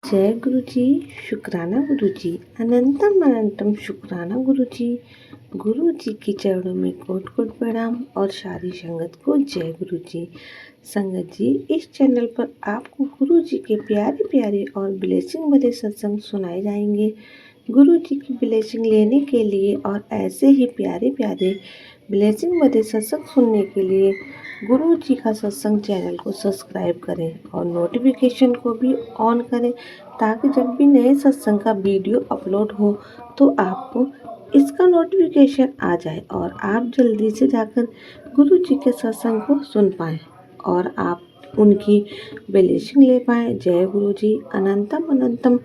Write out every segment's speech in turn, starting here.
जय गुरु जी। शुक्राना गुरु जी। अनंतम अनंतम शुक्राना गुरु जी के चरणों में कोट कोट प्रणाम और सारी संगत को जय गुरु जी। संगत जी, इस चैनल पर आपको गुरु जी के प्यारे प्यारे और ब्लेसिंग वाले सत्संग सुनाए जाएंगे। गुरु जी की ब्लेसिंग लेने के लिए और ऐसे ही प्यारे प्यारे ब्लेसिंग वाले सत्संग सुनने के लिए गुरु जी का सत्संग चैनल को सब्सक्राइब करें और नोटिफिकेशन को भी ऑन करें, ताकि जब भी नए सत्संग का वीडियो अपलोड हो तो आपको इसका नोटिफिकेशन आ जाए और आप जल्दी से जाकर गुरु जी के सत्संग को सुन पाएँ और आप उनकी ब्लेसिंग ले पाएँ। जय गुरु जी। अनंतम अनंतम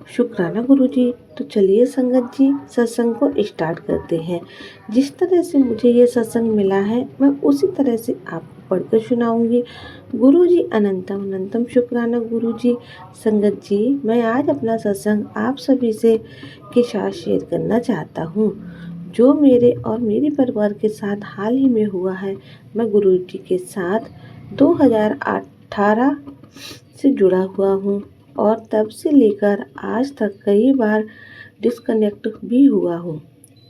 शुक्राना गुरु जी। तो चलिए संगत जी, सत्संग को स्टार्ट करते हैं। जिस तरह से मुझे ये सत्संग मिला है मैं उसी तरह से आपको पढ़कर सुनाऊंगी। गुरु जी अनंतम अनंतम शुक्राना गुरु जी। संगत जी, मैं आज अपना सत्संग आप सभी से के साथ शेयर करना चाहता हूँ, जो मेरे और मेरे परिवार के साथ हाल ही में हुआ है। मैं गुरु जी के साथ 2018 से जुड़ा हुआ हूँ और तब से लेकर आज तक कई बार डिस्कनेक्ट भी हुआ हूँ।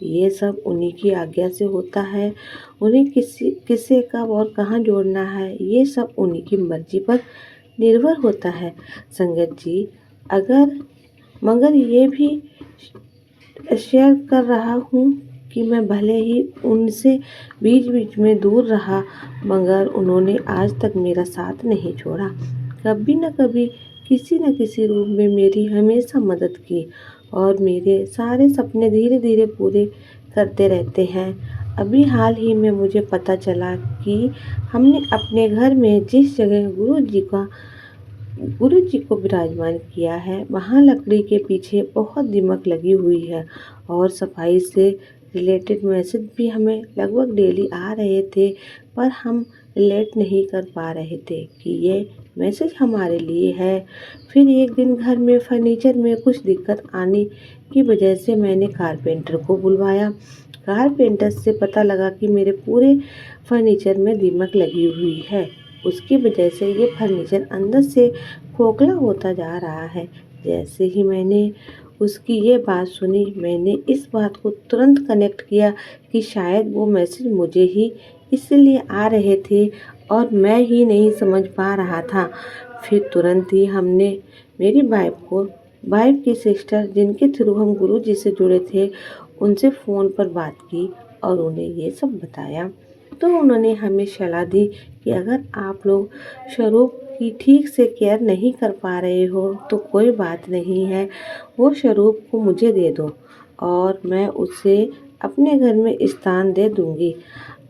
ये सब उन्हीं की आज्ञा से होता है। उन्हें किसे कब और कहाँ जोड़ना है, ये सब उन्हीं की मर्जी पर निर्भर होता है। संगत जी, मगर ये भी शेयर कर रहा हूँ कि मैं भले ही उनसे बीच बीच में दूर रहा, मगर उन्होंने आज तक मेरा साथ नहीं छोड़ा। कभी न कभी किसी न किसी रूप में मेरी हमेशा मदद की और मेरे सारे सपने धीरे धीरे पूरे करते रहते हैं। अभी हाल ही में मुझे पता चला कि हमने अपने घर में जिस जगह गुरु जी को विराजमान किया है, वहाँ लकड़ी के पीछे बहुत दीमक लगी हुई है और सफाई से रिलेटेड मैसेज भी हमें लगभग डेली आ रहे थे, पर हम रिलेट नहीं कर पा रहे थे कि ये मैसेज हमारे लिए है। फिर एक दिन घर में फर्नीचर में कुछ दिक्कत आने की वजह से मैंने कारपेंटर को बुलवाया। कारपेंटर से पता लगा कि मेरे पूरे फर्नीचर में दीमक लगी हुई है। उसकी वजह से ये फर्नीचर अंदर से खोखला होता जा रहा है। जैसे ही मैंने उसकी ये बात सुनी, मैंने इस बात को तुरंत कनेक्ट किया कि शायद वो मैसेज मुझे ही इसलिए आ रहे थे और मैं ही नहीं समझ पा रहा था। फिर तुरंत ही हमने मेरी वाइफ की सिस्टर, जिनके थ्रू हम गुरु जी से जुड़े थे, उनसे फ़ोन पर बात की और उन्हें ये सब बताया। तो उन्होंने हमें सलाह दी कि अगर आप लोग स्वरूप की ठीक से केयर नहीं कर पा रहे हो तो कोई बात नहीं है, वो स्वरूप को मुझे दे दो और मैं उसे अपने घर में स्थान दे दूंगी।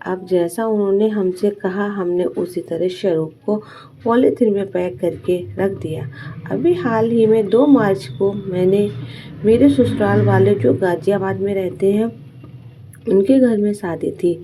अब जैसा उन्होंने हमसे कहा, हमने उसी तरह स्वरूप को पॉलीथीन में पैक करके रख दिया। अभी हाल ही में 2 मार्च को मैंने मेरे ससुराल वाले जो गाजियाबाद में रहते हैं, उनके घर में शादी थी।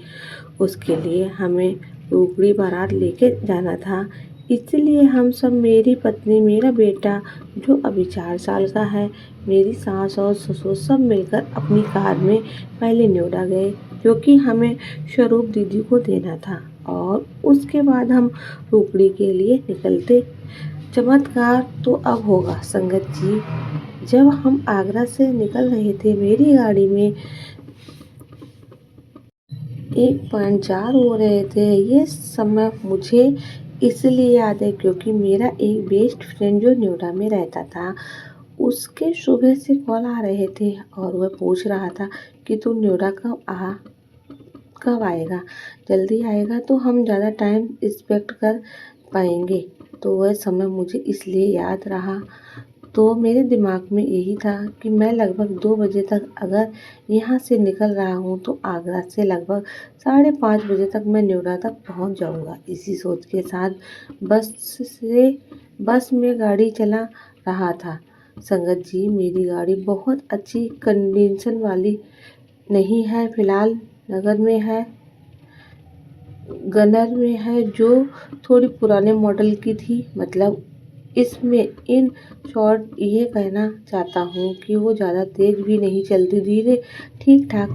उसके लिए हमें रोकड़ी बारात लेके जाना था, इसलिए हम सब, मेरी पत्नी, मेरा बेटा जो अभी 4 साल का है, मेरी सास और ससुर, सब मिलकर अपनी कार में पहले नोएडा गए, क्योंकि हमें स्वरूप दीदी को देना था और उसके बाद हम रोकड़ी के लिए निकलते। चमत्कार तो अब होगा संगत जी। जब हम आगरा से निकल रहे थे, मेरी गाड़ी में 1.4 हो रहे थे। ये समय मुझे इसलिए याद है क्योंकि मेरा एक बेस्ट फ्रेंड जो नोएडा में रहता था, उसके सुबह से कॉल आ रहे थे और वह पूछ रहा था कि तू नोएडा कब आएगा, जल्दी आएगा तो हम ज़्यादा टाइम स्पेक्ट कर पाएंगे। तो वह समय मुझे इसलिए याद रहा। तो मेरे दिमाग में यही था कि मैं लगभग 2 बजे तक अगर यहाँ से निकल रहा हूँ तो आगरा से लगभग 5:30 बजे तक मैं नोएडा तक पहुँच जाऊँगा। इसी सोच के साथ बस में गाड़ी चला रहा था। संगत जी, मेरी गाड़ी बहुत अच्छी कंडीशन वाली नहीं है, फिलहाल गनर में है, जो थोड़ी पुराने मॉडल की थी। मतलब इसमें इन शॉर्ट ये कहना चाहता हूँ कि वो ज़्यादा तेज़ भी नहीं चलती, धीरे ठीक ठाक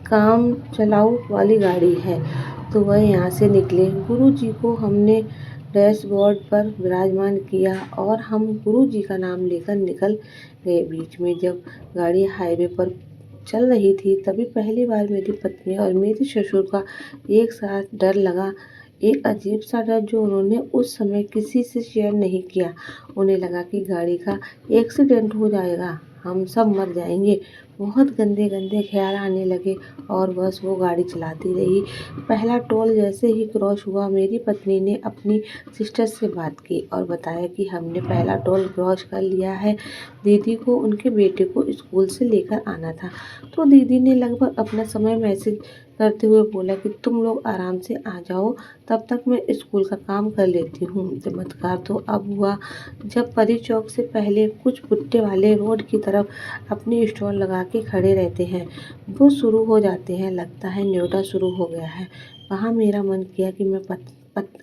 काम चलाऊ वाली गाड़ी है। तो वह यहाँ से निकले। गुरु जी को हमने डैशबोर्ड पर विराजमान किया और हम गुरु जी का नाम लेकर निकल गए। बीच में जब गाड़ी हाईवे पर चल रही थी तभी पहली बार मेरी पत्नी और मेरे ससुर का एक साथ डर लगा। एक अजीब सा डर जो उन्होंने उस समय किसी से शेयर नहीं किया। उन्हें लगा कि गाड़ी का एक्सीडेंट हो जाएगा, हम सब मर जाएंगे। बहुत गंदे गंदे ख्याल आने लगे और बस वो गाड़ी चलाती रही। पहला टोल जैसे ही क्रॉस हुआ मेरी पत्नी ने अपनी सिस्टर से बात की और बताया कि हमने पहला टोल क्रॉस कर लिया है। दीदी को उनके बेटे को स्कूल से लेकर आना था, तो दीदी ने लगभग अपना समय मैसेज करते हुए बोला कि तुम लोग आराम से आ जाओ, तब तक मैं स्कूल का काम कर लेती हूँ। चमत्कार तो अब हुआ जब परी चौक से पहले कुछ भुट्टे वाले रोड की तरफ अपनी स्टॉल लगा के खड़े रहते हैं, वो शुरू हो जाते हैं। लगता है न्योता शुरू हो गया है। वहाँ मेरा मन किया कि मैं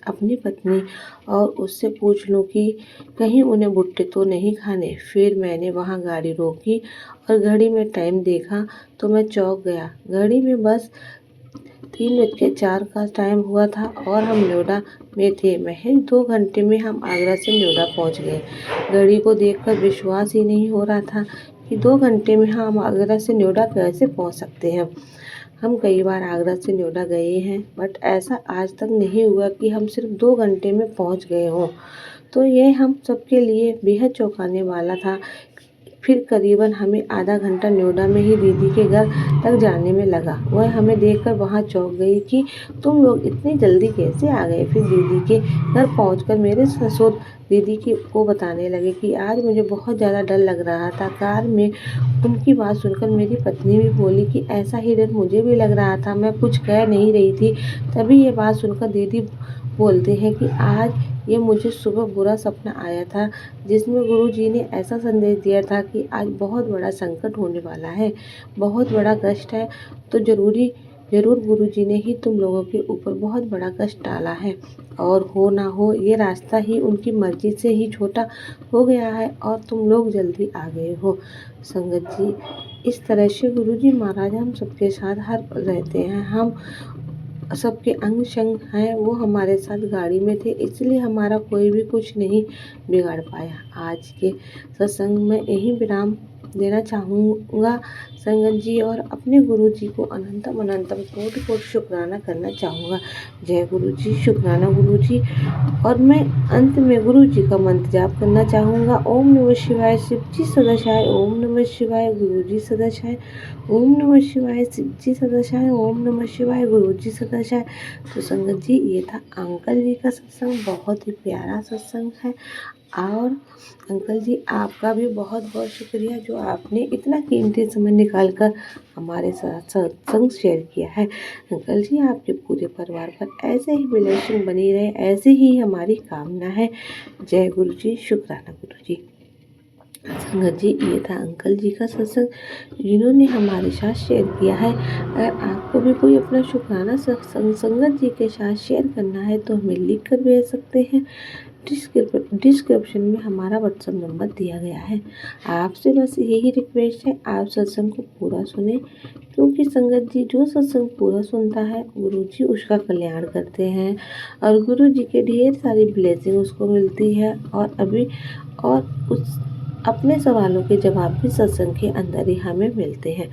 अपनी पत्नी और उससे पूछ लूँ कि कहीं उन्हें भुट्टे तो नहीं खाने। फिर मैंने वहाँ गाड़ी रोकी और घड़ी में टाइम देखा तो मैं चौंक गया। घड़ी में बस 3:04 का टाइम हुआ था और हम नोएडा में थे। महज 2 घंटे में हम आगरा से नोएडा पहुंच गए। घड़ी को देखकर विश्वास ही नहीं हो रहा था कि 2 घंटे में हम आगरा से नोएडा कैसे पहुंच सकते हैं। हम कई बार आगरा से नोएडा गए हैं, बट ऐसा आज तक नहीं हुआ कि हम सिर्फ 2 घंटे में पहुंच गए हों। तो ये हम सबके लिए बेहद चौंकाने वाला था। फिर करीबन हमें आधा घंटा नोएडा में ही दीदी के घर तक जाने में लगा। वह हमें देखकर वहाँ चौंक गई कि तुम लोग इतनी जल्दी कैसे आ गए। फिर दीदी के घर पहुंचकर मेरे ससुर दीदी को बताने लगे कि आज मुझे बहुत ज़्यादा डर लग रहा था। कार में उनकी बात सुनकर मेरी पत्नी भी बोली कि ऐसा ही डर मुझे भी लग रहा था, मैं कुछ कह नहीं रही थी। तभी ये बात सुनकर दीदी बोलते हैं कि आज ये मुझे सुबह बुरा सपना आया था जिसमें गुरुजी ने ऐसा संदेश दिया था कि आज बहुत बड़ा संकट होने वाला है, बहुत बड़ा कष्ट है। तो ज़रूर गुरुजी ने ही तुम लोगों के ऊपर बहुत बड़ा कष्ट डाला है और हो ना हो ये रास्ता ही उनकी मर्जी से ही छोटा हो गया है और तुम लोग जल्दी आ गए हो। संगत जी, इस तरह से गुरुजी महाराज हम सबके साथ हर पल रहते हैं। हम सबके अंग संग हैं, वो हमारे साथ गाड़ी में थे, इसलिए हमारा कोई भी कुछ नहीं बिगाड़ पाया। आज के सत्संग में यही विराम देना चाहूँगा संगत जी और अपने गुरु जी को अनंतम अनंतम कोटि कोटि शुक्राना करना चाहूँगा। जय गुरु जी, शुक्राना गुरु जी। और मैं अंत में गुरु जी का मंत्र जाप करना चाहूँगा। ओम नमः शिवाय, शिव जी सदाशाय। ओम नमः शिवाय, गुरु जी सदाशाय। ओम नमः शिवाय, शिव जी सदाशाय। ओम नमः शिवाय, गुरु जी सदाशाय। तो संगत जी, ये था अंकल जी का सत्संग। बहुत ही प्यारा सत्संग है और अंकल जी आपका भी बहुत बहुत शुक्रिया जो आपने इतना कीमती समय निकाल कर हमारे साथ सत्संग शेयर किया है। अंकल जी, आपके पूरे परिवार पर ऐसे ही ब्लेसिंग बनी रहे, ऐसे ही हमारी कामना है। जय गुरु जी, शुक्राना गुरु जी। संगत जी, ये था अंकल जी का सत्संग जिन्होंने हमारे साथ शेयर किया है। अगर आपको भी कोई अपना शुक्राना सत्संग संगत जी के साथ शेयर करना है तो हमें लिख कर भेज सकते हैं। डिस्क्रिप्शन में हमारा व्हाट्सएप नंबर दिया गया है। आपसे बस यही रिक्वेस्ट है, आप सत्संग को पूरा सुने, क्योंकि संगत जी जो सत्संग पूरा सुनता है गुरु जी उसका कल्याण करते हैं और गुरु जी के ढेर सारी ब्लेसिंग उसको मिलती है और उस अपने सवालों के जवाब भी सत्संग के अंदर ही हमें मिलते हैं।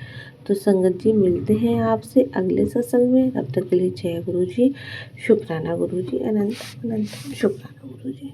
तो संगत जी, मिलते हैं आपसे अगले सत्संग में। तब तक के लिए जय गुरु जी, शुक्राना गुरु जी, अनंत अनंत शुक्राना गुरु जी।